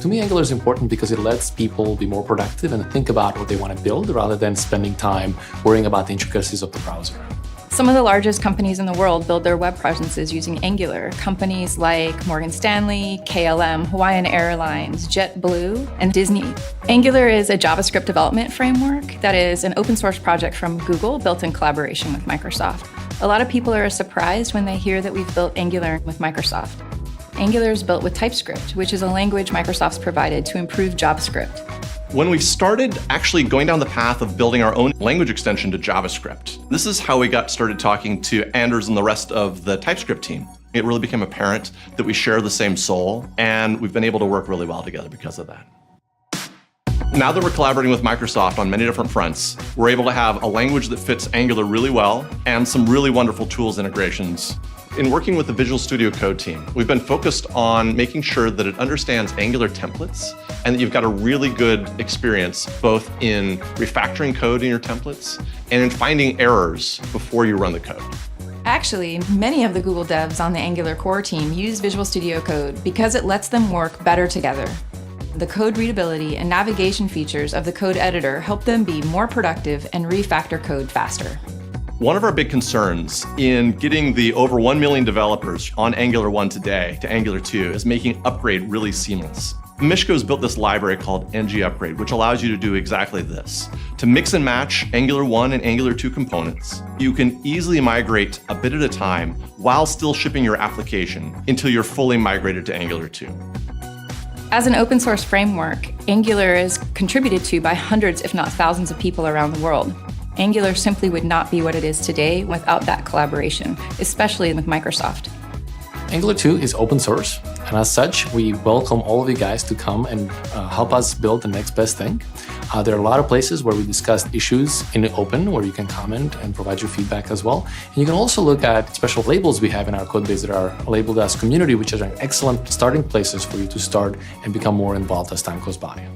To me, Angular is important because it lets people be more productive and think about what they want to build rather than spending time worrying about the intricacies of the browser. Some of the largest companies in the world build their web presences using Angular. Companies like Morgan Stanley, KLM, Hawaiian Airlines, JetBlue, and Disney. Angular is a JavaScript development framework that is an open source project from Google built in collaboration with Microsoft. A lot of people are surprised when they hear that we've built Angular with Microsoft. Angular is built with TypeScript, which is a language Microsoft's provided to improve JavaScript. When we started actually going down the path of building our own language extension to JavaScript, this is how we got started talking to Anders and the rest of the TypeScript team. It really became apparent that we share the same soul, and we've been able to work really well together because of that. Now that we're collaborating with Microsoft on many different fronts, we're able to have a language that fits Angular really well and some really wonderful tools integrations. In working with the Visual Studio Code team, we've been focused on making sure that it understands Angular templates and that you've got a really good experience both in refactoring code in your templates and in finding errors before you run the code. Actually, many of the Google devs on the Angular core team use Visual Studio Code because it lets them work better together. The code readability and navigation features of the code editor help them be more productive and refactor code faster. One of our big concerns in getting the over 1 million developers on Angular 1 today to Angular 2 is making upgrade really seamless. Mishko's built this library called ng-upgrade, which allows you to do exactly this. To mix and match Angular 1 and Angular 2 components, you can easily migrate a bit at a time while still shipping your application until you're fully migrated to Angular 2. As an open source framework, Angular is contributed to by hundreds, if not thousands of people around the world. Angular simply would not be what it is today without that collaboration, especially with Microsoft. Angular 2 is open source, and as such, we welcome all of you guys to come and help us build the next best thing. There are a lot of places where we discuss issues in the open, where you can comment and provide your feedback as well. And you can also look at special labels we have in our code base that are labeled as community, which are excellent starting places for you to start and become more involved as time goes by.